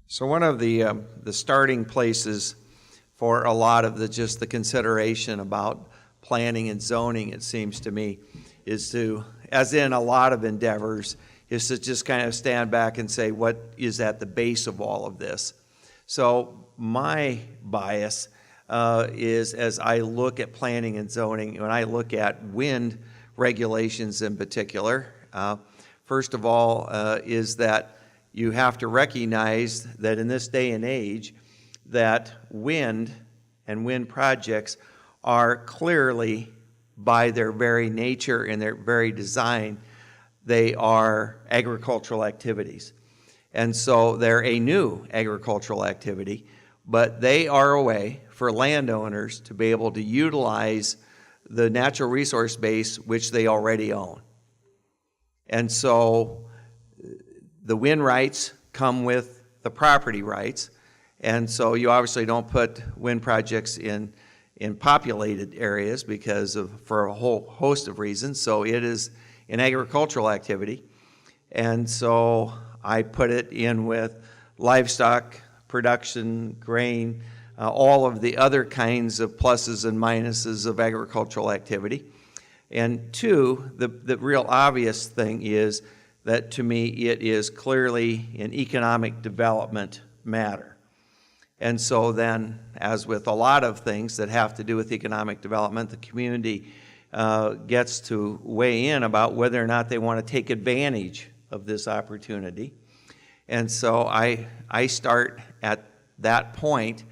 So one of the starting places for a lot of just the consideration about planning and zoning, it seems to me, is to, as in a lot of endeavors, is to just kind of stand back and say, what is at the base of all of this? So my bias is, as I look at planning and zoning, when I look at wind regulations in particular, first of all, is that you have to recognize that in this day and age, that wind and wind projects are clearly, by their very nature and their very design, they are agricultural activities. And so they're a new agricultural activity, but they are a way for landowners to be able to utilize the natural resource base which they already own. And so the wind rights come with the property rights, and so you obviously don't put wind projects in populated areas for a whole host of reasons. So it is an agricultural activity, and so I put it in with livestock production, grain, all of the other kinds of pluses and minuses of agricultural activity. And two, the real obvious thing is that to me it is clearly an economic development matter. And so then, as with a lot of things that have to do with economic development, the community gets to weigh in about whether or not they want to take advantage of this opportunity. And so I start at that point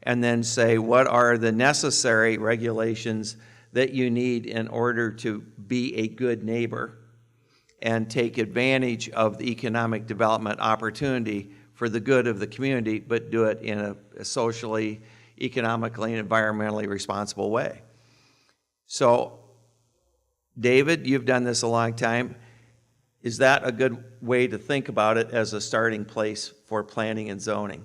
and then say, what are the necessary regulations that you need in order to be a good neighbor and take advantage of the economic development opportunity for the good of the community, but do it in a socially, economically, and environmentally responsible way. So, David, you've done this a long time. Is that a good way to think about it as a starting place for planning and zoning?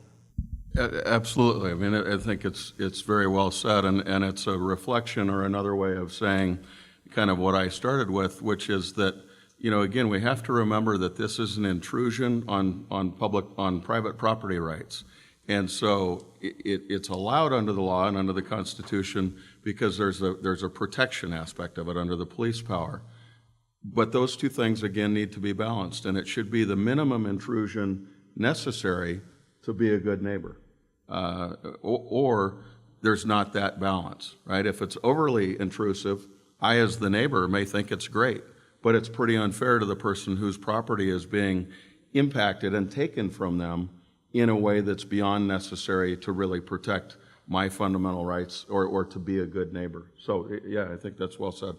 Absolutely. I mean, I think it's very well said, and it's a reflection or another way of saying kind of what I started with, which is that, you know, again, we have to remember that this is an intrusion on private property rights. And so it's allowed under the law and under the Constitution because there's a protection aspect of it under the police power. But those two things, again, need to be balanced, and it should be the minimum intrusion necessary to be a good neighbor. Or there's not that balance, right? If it's overly intrusive, I as the neighbor may think it's great, but it's pretty unfair to the person whose property is being impacted and taken from them in a way that's beyond necessary to really protect my fundamental rights or to be a good neighbor. So yeah, I think that's well said.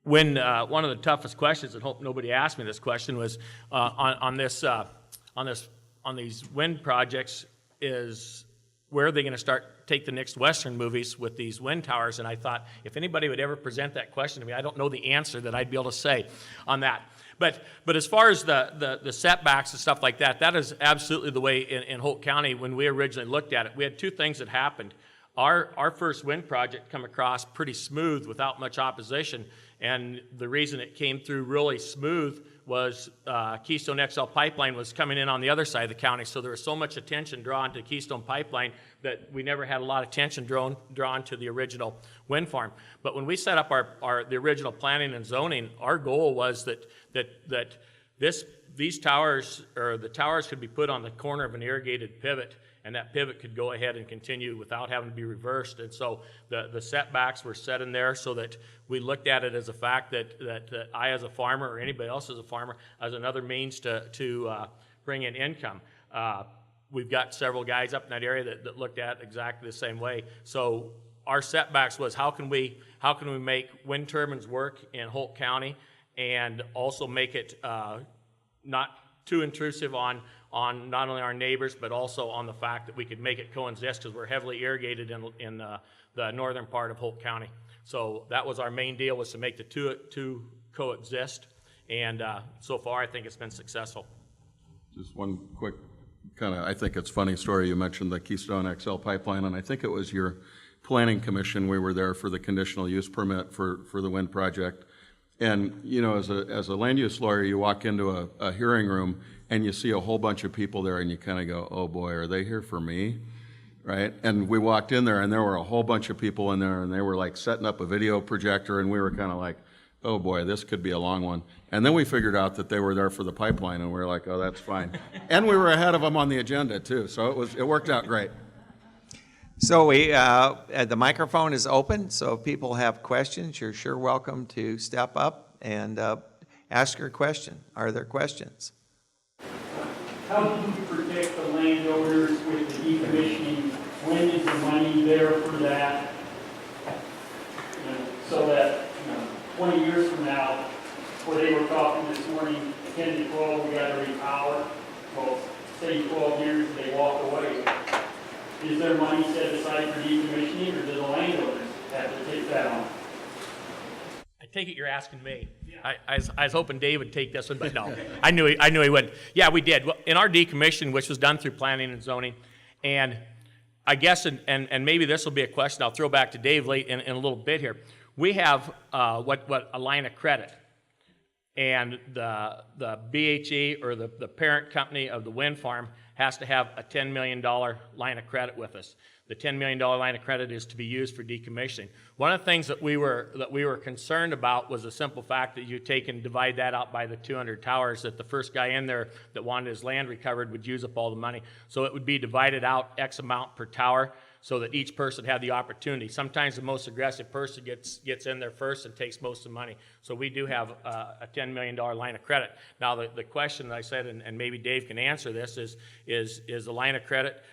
When one of the toughest questions, and hope nobody asked me this question, was on these wind projects, is where are they going to take the next Western movies with these wind towers? And I thought, if anybody would ever present that question to me, I don't know the answer that I'd be able to say on that. But as far as the setbacks and stuff like that, that is absolutely the way in Holt County when we originally looked at it. We had two things that happened. Our first wind project come across pretty smooth without much opposition, and the reason it came through really smooth was Keystone XL pipeline was coming in on the other side of the county, so there was so much attention drawn to Keystone pipeline that we never had a lot of attention drawn to the original wind farm. But when we set up the original planning and zoning, our goal was that these towers, or the towers, could be put on the corner of an irrigated pivot, and that pivot could go ahead and continue without having to be reversed. And so the setbacks were set in there so that we looked at it as a fact that I as a farmer, or anybody else as a farmer, as another means to bring in income. We've got several guys up in that area that looked at it exactly the same way. So our setbacks was how can we make wind turbines work in Holt County and also make it not too intrusive on not only our neighbors, but also on the fact that we could make it coexist, because we're heavily irrigated in the northern part of Holt County. So that was our main deal, was to make the two coexist, and so far I think it's been successful. Just one quick I think it's a funny story. You mentioned the Keystone XL pipeline, and I think it was your planning commission. We were there for the conditional use permit for the wind project. And, you know, as a land use lawyer, you walk into a hearing room and you see a whole bunch of people there and you kind of go, oh boy, are they here for me? Right? And we walked in there and there were a whole bunch of people in there and they were like setting up a video projector and we were kind of like, oh boy, this could be a long one. And then we figured out that they were there for the pipeline and we were like, oh, that's fine. And we were ahead of them on the agenda too, so it worked out great. So the microphone is open, so if people have questions, you're sure welcome to step up and ask your question. Are there questions? How do you protect the landowners with the decommissioning? When is the money there for that? So that 20 years from now, where they were talking this morning, 10 to 12, we got to repower. Well, say 12 years, they walk away. Is there money set aside for decommissioning, or do the landowners have to take that on? I take it you're asking me. Yeah. I was hoping Dave would take this one, but no. I knew he would. Yeah, we did. Well, in our decommission, which was done through planning and zoning, and I guess, and maybe this will be a question I'll throw back to Dave late in a little bit here. We have what a line of credit, and the BHE or the parent company of the wind farm has to have a $10 million line of credit with us. The $10 million line of credit is to be used for decommissioning. One of the things that we were concerned about was the simple fact that you take and divide that out by the 200 towers, that the first guy in there that wanted his land recovered would use up all the money. So it would be divided out X amount per tower so that each person had the opportunity. Sometimes the most aggressive person gets in there first and takes most of the money. So we do have a $10 million line of credit. Now the question that I said, and maybe Dave can answer this, is the line of credit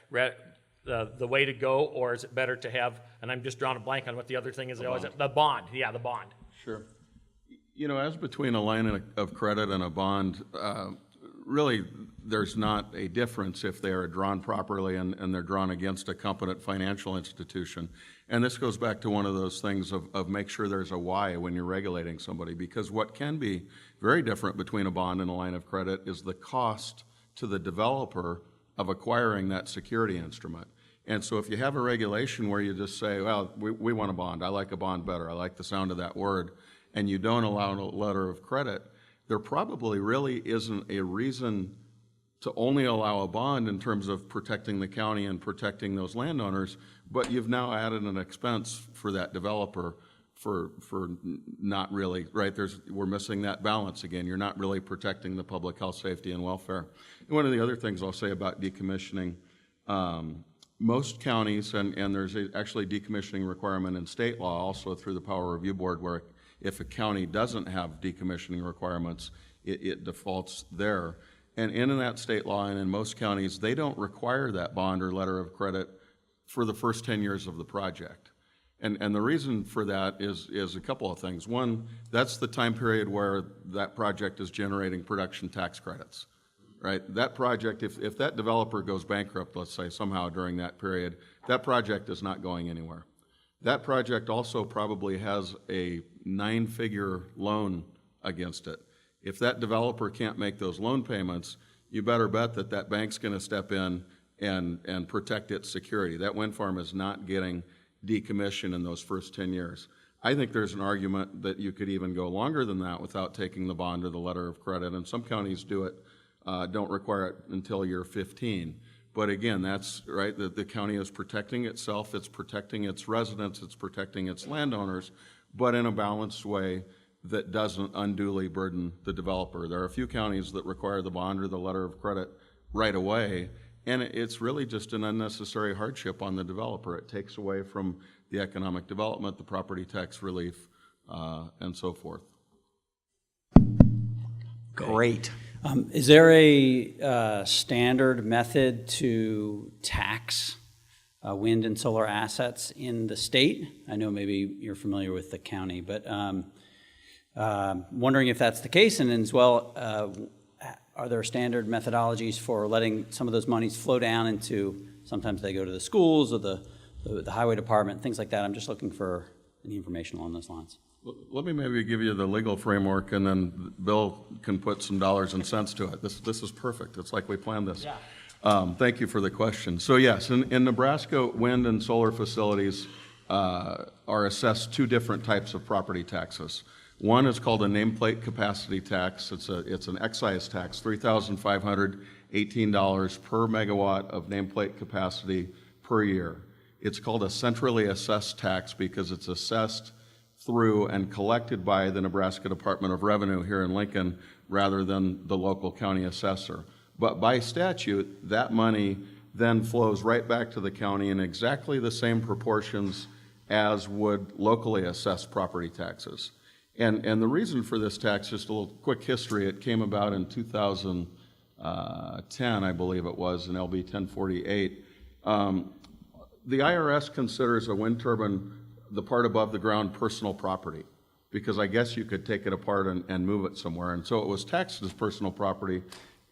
the way to go, or is it better to have, and I'm just drawing a blank on what the other thing is, the bond. Yeah, the bond. Sure. You know, as between a line of credit and a bond, really there's not a difference if they are drawn properly and they're drawn against a competent financial institution. And this goes back to one of those things of make sure there's a why when you're regulating somebody, because what can be very different between a bond and a line of credit is the cost to the developer of acquiring that security instrument. And so if you have a regulation where you just say, well, we want a bond, I like a bond better, I like the sound of that word, and you don't allow a letter of credit, there probably really isn't a reason to only allow a bond in terms of protecting the county and protecting those landowners, but you've now added an expense for that developer for not really, right? We're missing that balance again. You're not really protecting the public health, safety, and welfare. And one of the other things I'll say about decommissioning, most counties, and there's actually decommissioning requirement in state law also through the Power Review Board, where if a county doesn't have decommissioning requirements, it defaults there. And in that state law and in most counties, they don't require that bond or letter of credit for the first 10 years of the project. And the reason for that is a couple of things. One, that's the time period where that project is generating production tax credits, right? That project, if that developer goes bankrupt, let's say somehow during that period, that project is not going anywhere. That project also probably has a 9-figure loan against it. If that developer can't make those loan payments, you better bet that that bank's going to step in and protect its security. That wind farm is not getting decommissioned in those first 10 years. I think there's an argument that you could even go longer than that without taking the bond or the letter of credit, and some counties do it, don't require it until year 15. But again, that's right, the county is protecting itself, it's protecting its residents, it's protecting its landowners, but in a balanced way that doesn't unduly burden the developer. There are a few counties that require the bond or the letter of credit right away, and it's really just an unnecessary hardship on the developer. It takes away from the economic development, the property tax relief, and so forth. Great. Is there a standard method to tax wind and solar assets in the state? I know maybe you're familiar with the county, but wondering if that's the case, and as well, are there standard methodologies for letting some of those monies flow down into, sometimes they go to the schools or the highway department, things like that? I'm just looking for any information along those lines. Let me maybe give you the legal framework, and then Bill can put some dollars and cents to it. This is perfect. It's like we planned this. Yeah. Thank you for the question. So yes, in Nebraska, wind and solar facilities are assessed 2 different types of property taxes. One is called a nameplate capacity tax. It's an excise tax, $3,518 per megawatt of nameplate capacity per year. It's called a centrally assessed tax because it's assessed through and collected by the Nebraska Department of Revenue here in Lincoln rather than the local county assessor. But by statute, that money then flows right back to the county in exactly the same proportions as would locally assessed property taxes. And the reason for this tax, just a little quick history, it came about in 2010, I believe it was, in LB 1048. The IRS considers a wind turbine the part above the ground personal property, because I guess you could take it apart and move it somewhere. And so it was taxed as personal property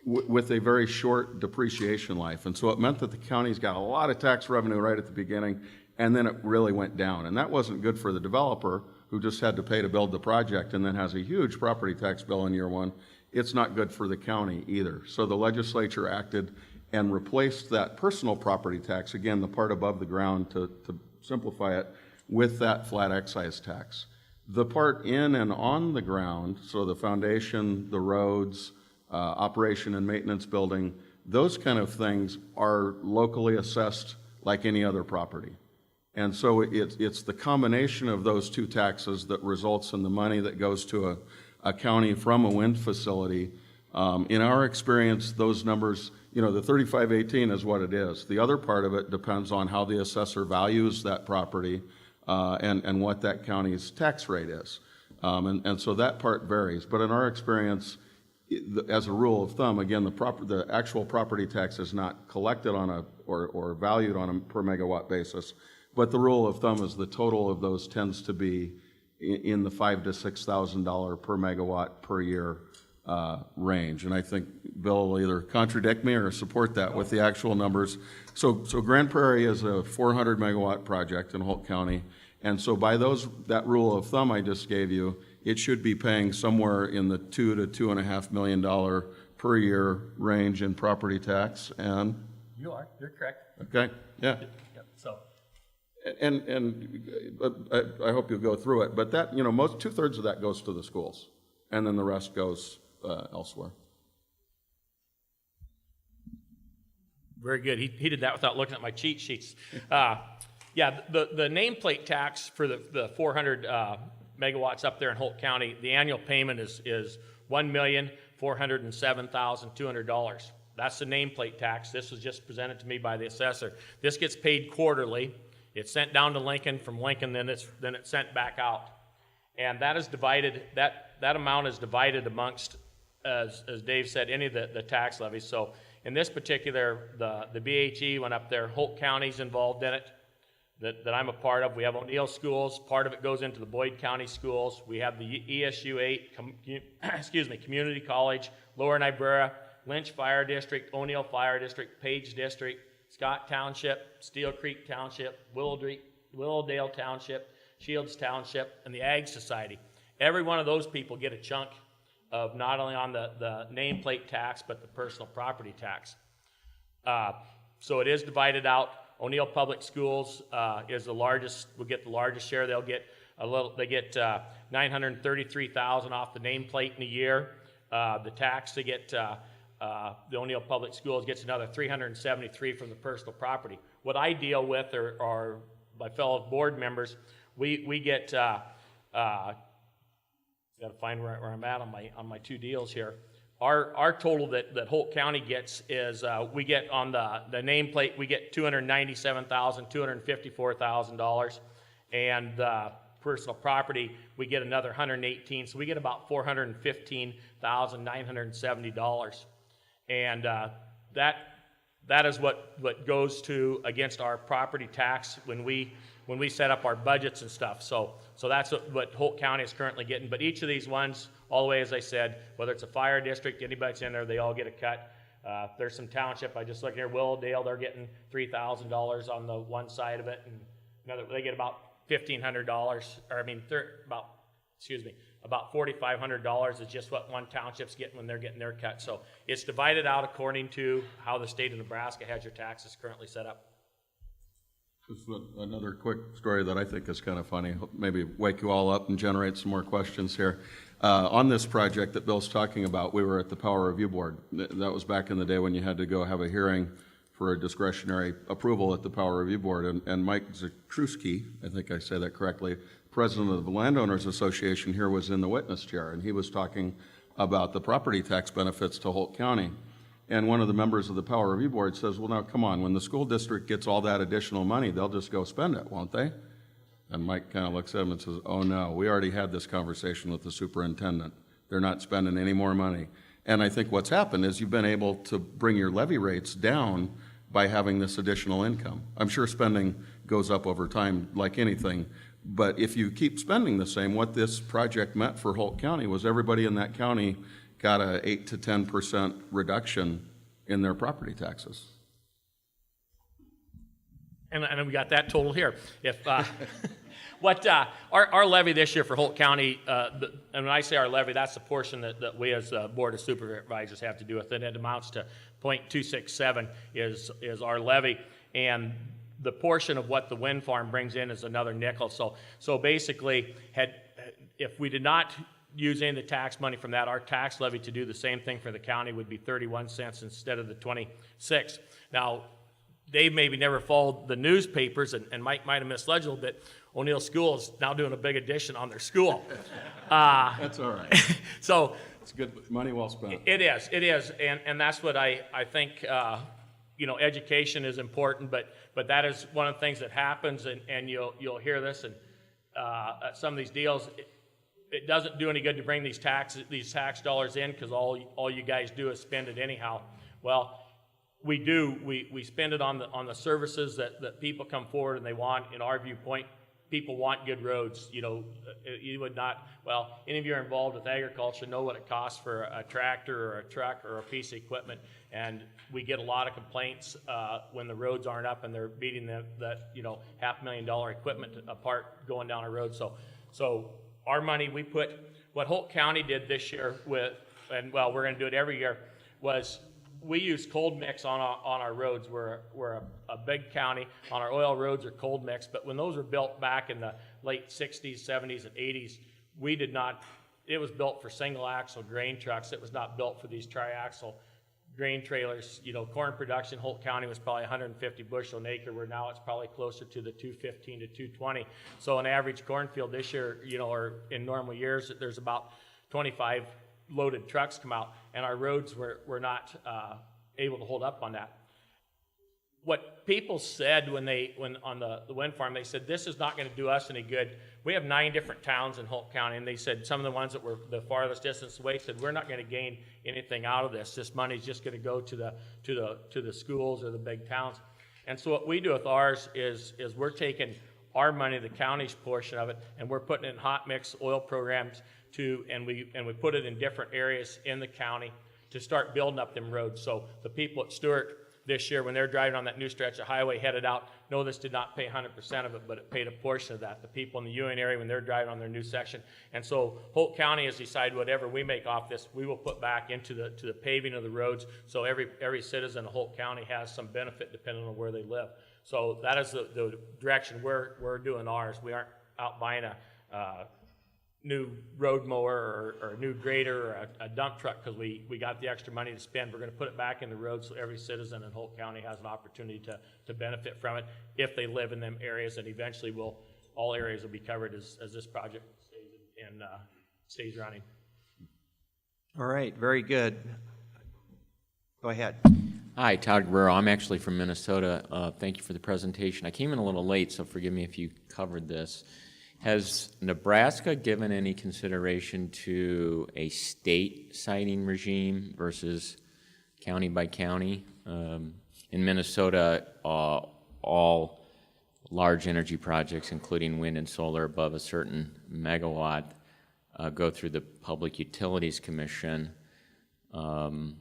with a very short depreciation life. And so it meant that the county's got a lot of tax revenue right at the beginning, and then it really went down. And that wasn't good for the developer, who just had to pay to build the project and then has a huge property tax bill in year one. It's not good for the county either. So the legislature acted and replaced that personal property tax, again, the part above the ground to simplify it, with that flat excise tax. The part in and on the ground, so the foundation, the roads, operation and maintenance building, those kind of things are locally assessed like any other property. And so it's the combination of those two taxes that results in the money that goes to a county from a wind facility. In our experience, those numbers, the 3518 is what it is. The other part of it depends on how the assessor values that property and what that county's tax rate is. And so that part varies. But in our experience, as a rule of thumb, again, the actual property tax is not collected on or valued on a per megawatt basis, but the rule of thumb is the total of those tends to be in the $5,000 to $6,000 per megawatt per year range. And I think Bill will either contradict me or support that with the actual numbers. So Grand Prairie is a 400 megawatt project in Holt County, and so by that rule of thumb I just gave you, it should be paying somewhere in the $2 to $2.5 million per year range in property tax. And You're correct. okay, yeah. Yep. So. And I hope you'll go through it, but that, most 2/3 of that goes to the schools, and then the rest goes elsewhere. Very good. He did that without looking at my cheat sheets. Yeah, the nameplate tax for the 400 megawatts up there in Holt County, the annual payment is $1,407,200. That's the nameplate tax. This was just presented to me by the assessor. This gets paid quarterly. It's sent down to Lincoln. From Lincoln, then it's sent back out, and that is divided. That amount is divided amongst, as Dave said, any of the tax levies. So in this particular, the BHE went up there. Holt County's involved in it. That I'm a part of. We have O'Neill schools. Part of it goes into the Boyd County schools. We have the ESU 8, Community College, Lower Niobrara, Lynch Fire District, O'Neill Fire District, Page District, Scott Township, Steel Creek Township, Willowdale Township, Shields Township, and the Ag Society. Every one of those people get a chunk of not only on the nameplate tax, but the personal property tax. So it is divided out. O'Neill Public Schools is the largest, will get the largest share. They get $933,000 off the nameplate in a year. The tax, they get, the O'Neill Public Schools gets another $373 from the personal property. What I deal with are my fellow board members, we get, gotta find where I'm at on my two deals here. Our total that Holt County gets is, we get on the nameplate, we get $297,254,000, and personal property, we get another $118, so we get about $415,970. And that is what goes to against our property tax when we set up our budgets and stuff. So that's what Holt County is currently getting. But each of these ones, all the way, as I said, whether it's a fire district, anybody that's in there, they all get a cut. There's some township, I just look here, Willowdale, they're getting $3,000 on the one side of it, and they get about $1,500, about $4,500 is just what one township's getting when they're getting their cut. So it's divided out according to how the state of Nebraska has your taxes currently set up. Just another quick story that I think is kind of funny, maybe wake you all up and generate some more questions here. On this project that Bill's talking about, we were at the Power Review Board. That was back in the day when you had to go have a hearing for a discretionary approval at the Power Review Board. And Mike Zakruski, I think I say that correctly, president of the Landowners Association here, was in the witness chair, and he was talking about the property tax benefits to Holt County. And one of the members of the Power Review Board says, well, now, come on, when the school district gets all that additional money, they'll just go spend it, won't they? And Mike kind of looks at him and says, oh, no, we already had this conversation with the superintendent. They're not spending any more money. And I think what's happened is you've been able to bring your levy rates down by having this additional income. I'm sure spending goes up over time like anything, but if you keep spending the same, what this project meant for Holt County was everybody in that county got a 8 to 10% reduction in their property taxes. And we got that total here. If what our levy this year for Holt County, and when I say our levy, that's the portion that we as Board of Supervisors have to do with it. It amounts to 0.267 is our levy, and the portion of what the wind farm brings in is another nickel. So basically, if we did not use any of the tax money from that, our tax levy to do the same thing for the county would be 31 cents instead of the 26. Now, Dave maybe never followed the newspapers, and Mike might have misled a little bit. O'Neill School is now doing a big addition on their school. That's all right. So it's good money well spent. It is, and that's what I think. Education is important, but that is one of the things that happens, and you'll hear this, and some of these deals. It doesn't do any good to bring these tax dollars in because all you guys do is spend it anyhow. Well, we do. We spend it on the services that people come forward and they want. In our viewpoint, people want good roads. You would not. Well, any of you are involved with agriculture know what it costs for a tractor or a truck or a piece of equipment, and we get a lot of complaints when the roads aren't up and they're beating that $500,000 equipment apart going down a road. So our money, we put, what Holt County did this year we're going to do it every year, was we use cold mix on our roads. We're a big county. On our oil roads are cold mix, but when those were built back in the late 60s, 70s, and 80s, we did not, it was built for single axle grain trucks. It was not built for these triaxle grain trailers. Corn production, Holt County was probably 150 bushel an acre, where now it's probably closer to the 215 to 220. So an average cornfield this year, or in normal years, there's about 25 loaded trucks come out, and our roads were not able to hold up on that. What people said when on the wind farm, they said, this is not going to do us any good. We have 9 different towns in Holt County, and they said some of the ones that were the farthest distance away said, we're not going to gain anything out of this. This money's just going to go to the schools or the big towns. And so what we do with ours is we're taking our money, the county's portion of it, and we're putting it in hot mix oil programs and we put it in different areas in the county to start building up them roads. So the people at Stewart this year, when they're driving on that new stretch of highway headed out, no, this did not pay 100% of it, but it paid a portion of that. The people in the Ewing area, when they're driving on their new section. And so Holt County has decided whatever we make off this, we will put back into the paving of the roads. So every citizen of Holt County has some benefit depending on where they live. So that is the direction we're doing ours. We aren't out buying a new road mower or a new grader or a dump truck because we got the extra money to spend. We're going to put it back in the road so every citizen in Holt County has an opportunity to benefit from it if they live in them areas, and eventually all areas will be covered as this project stays running. All right, very good. Go ahead. Hi, Todd Guerrero. I'm actually from Minnesota. Thank you for the presentation. I came in a little late, so forgive me if you covered this. Has Nebraska given any consideration to a state siting regime versus county by county? In Minnesota, all large energy projects, including wind and solar above a certain megawatt, go through the Public Utilities Commission, and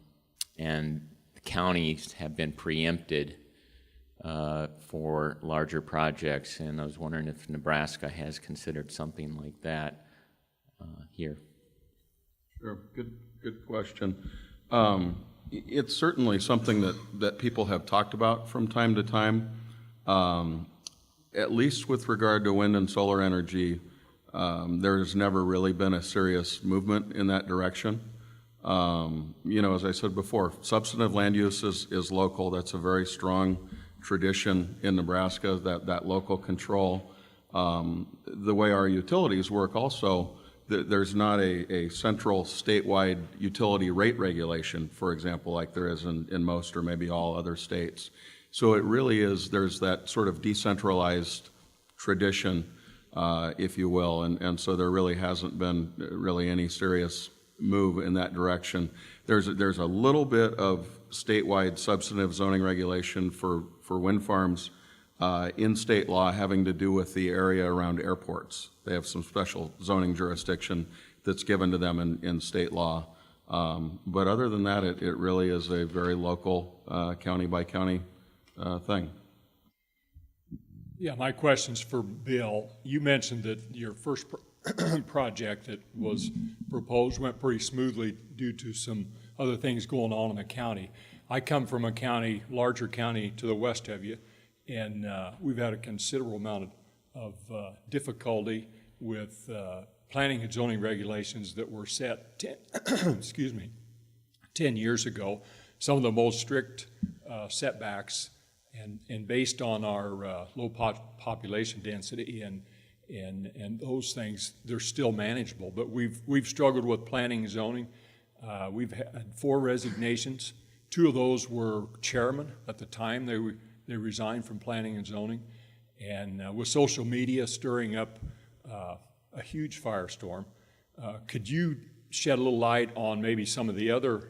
the counties have been preempted for larger projects, and I was wondering if Nebraska has considered something like that here. Sure, good question. It's certainly something that people have talked about from time to time. at least with regard to wind and solar energy, there's never really been a serious movement in that direction. As I said before, substantive land use is local. That's a very strong tradition in Nebraska, that local control. The way our utilities work also, there's not a central statewide utility rate regulation, for example, like there is in most or maybe all other states. So it really is, there's that sort of decentralized tradition, if you will, and so there really hasn't been really any serious move in that direction. There's a little bit of statewide substantive zoning regulation for wind farms in state law having to do with the area around airports. They have some special zoning jurisdiction that's given to them in state law. But other than that, it really is a very local, county by county thing. Yeah, my question's for Bill. You mentioned that your first project that was proposed went pretty smoothly due to some other things going on in the county. I come from a county, larger county to the west of you, and we've had a considerable amount of difficulty with planning and zoning regulations that were set 10 years ago. Some of the most strict setbacks, and based on our low population density and those things, they're still manageable. But we've struggled with planning and zoning. We've had 4 resignations. 2 of those were chairmen at the time. They resigned from planning and zoning. And with social media stirring up a huge firestorm, could you shed a little light on maybe some of the other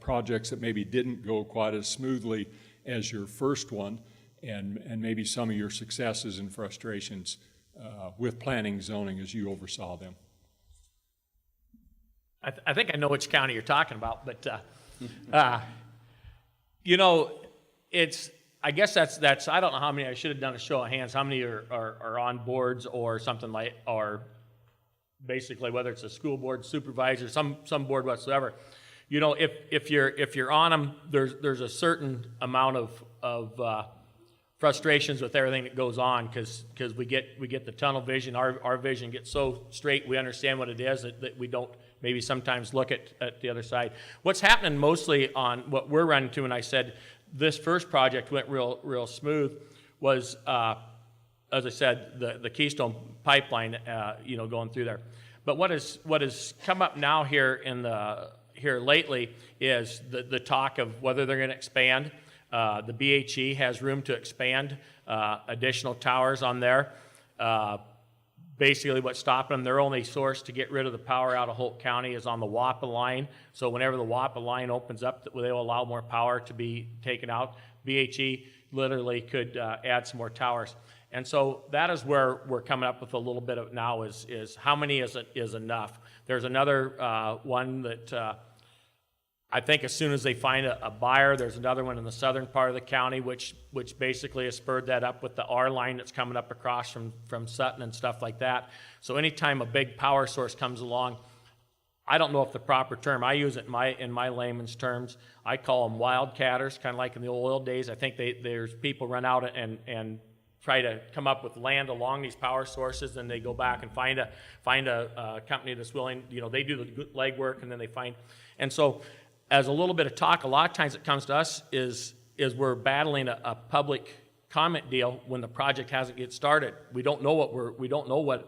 projects that maybe didn't go quite as smoothly as your first one, and maybe some of your successes and frustrations with planning and zoning as you oversaw them? I think I know which county you're talking about, but I guess that's I don't know how many. I should have done a show of hands. How many are on boards or something like, or basically whether it's a school board, supervisor, some board whatsoever. If you're on them, there's a certain amount of frustrations with everything that goes on because we get the tunnel vision. Our vision gets so straight, we understand what it is that we don't maybe sometimes look at the other side. What's happening mostly on what we're running to, and I said this first project went real smooth, was as I said, the Keystone Pipeline, going through there. But what has come up now here lately is the talk of whether they're going to expand. The BHE has room to expand additional towers on there. Basically, what's stopping them, their only source to get rid of the power out of Holt County is on the WAPA line. So whenever the WAPA line opens up, they will allow more power to be taken out. BHE literally could add some more towers. And so that is where we're coming up with a little bit of now is how many is enough. There's another one that I think as soon as they find a buyer, there's another one in the southern part of the county, which basically has spurred that up with the R line that's coming up across from Sutton and stuff like that. So anytime a big power source comes along, I don't know if the proper term, I use it in my layman's terms, I call them wildcatters, kind of like in the old days. I think there's people run out and try to come up with land along these power sources, and they go back and find a company that's willing, they do the legwork, and then they find, and so as a little bit of talk, a lot of times it comes to us is we're battling a public comment deal when the project hasn't get started. We don't know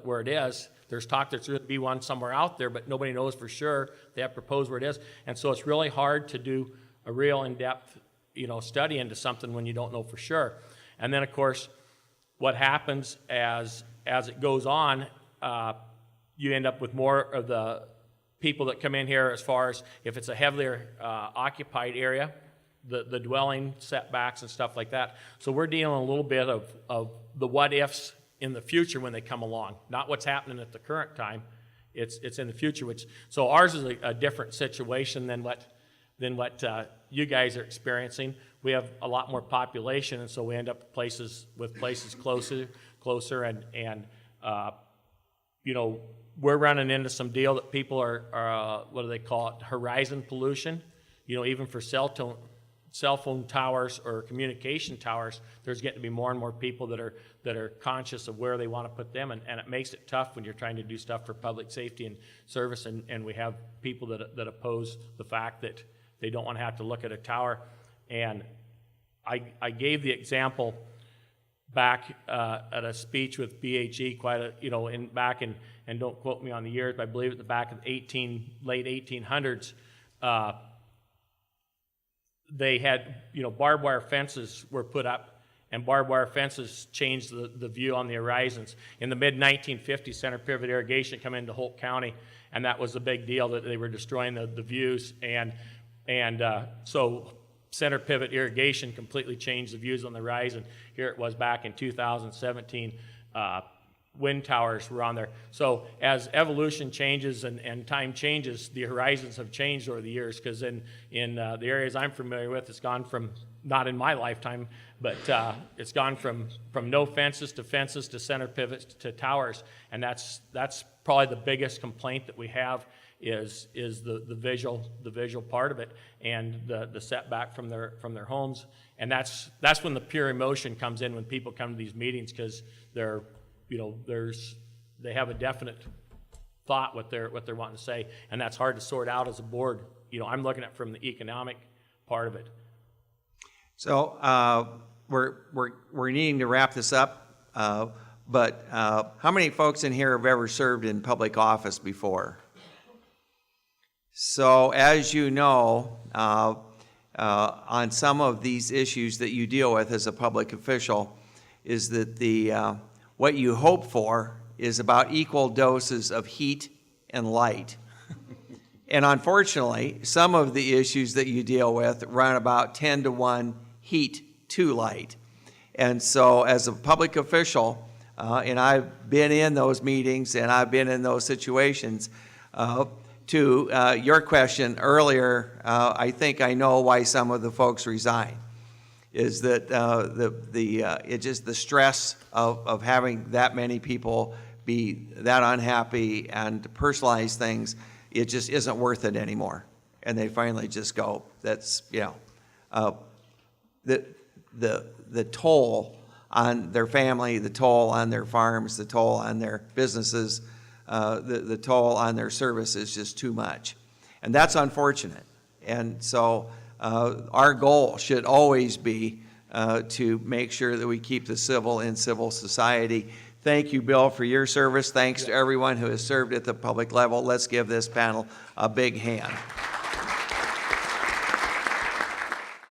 where it is. There's talk there's going to be one somewhere out there, but nobody knows for sure. They have proposed where it is, and so it's really hard to do a real in-depth, study into something when you don't know for sure. And then of course, what happens as it goes on, you end up with more of the people that come in here as far as if it's a heavier occupied area, the dwelling setbacks and stuff like that. So we're dealing a little bit of the what ifs in the future when they come along, not what's happening at the current time. It's in the future, so ours is a different situation than what you guys are experiencing. We have a lot more population, and so we end up with places closer, and we're running into some deal that people are what do they call it, horizon pollution. Even for cell cell phone towers or communication towers, there's getting to be more and more people that are conscious of where they want to put them, and it makes it tough when you're trying to do stuff for public safety and service, and we have people that oppose the fact that they don't want to have to look at a tower. And I gave the example back at a speech with BHE and don't quote me on the years, but I believe at the back of late 1800s, they had, barbed wire fences were put up, and barbed wire fences changed the view on the horizons. In the mid-1950s, center pivot irrigation come into Holt County, and that was a big deal that they were destroying the views, and so center pivot irrigation completely changed the views on the horizon. Here it was back in 2017. Wind towers were on there. So as evolution changes and time changes, the horizons have changed over the years, because in the areas I'm familiar with, it's gone from, not in my lifetime, but it's gone from no fences to center pivots to towers, and that's probably the biggest complaint that we have is the visual part of it, and the setback from their homes. And that's when the pure emotion comes in when people come to these meetings, because they're they have a definite thought what they're wanting to say, and that's hard to sort out as a board. I'm looking at from the economic part of it. So we're needing to wrap this up, but how many folks in here have ever served in public office before? So as you know, on some of these issues that you deal with as a public official, is that what you hope for is about equal doses of heat and light. And unfortunately, some of the issues that you deal with run about 10-to-1 heat to light. And so as a public official, and I've been in those meetings and I've been in those situations, to your question earlier, I think I know why some of the folks resign. Is that it's just the stress of having that many people be that unhappy and personalize things, it just isn't worth it anymore. And they finally just go, that's, the toll on their family, the toll on their farms, the toll on their businesses, the toll on their service is just too much. And that's unfortunate. And so our goal should always be to make sure that we keep the civil in civil society. Thank you, Bill, for your service. Thanks to everyone who has served at the public level. Let's give this panel a big hand.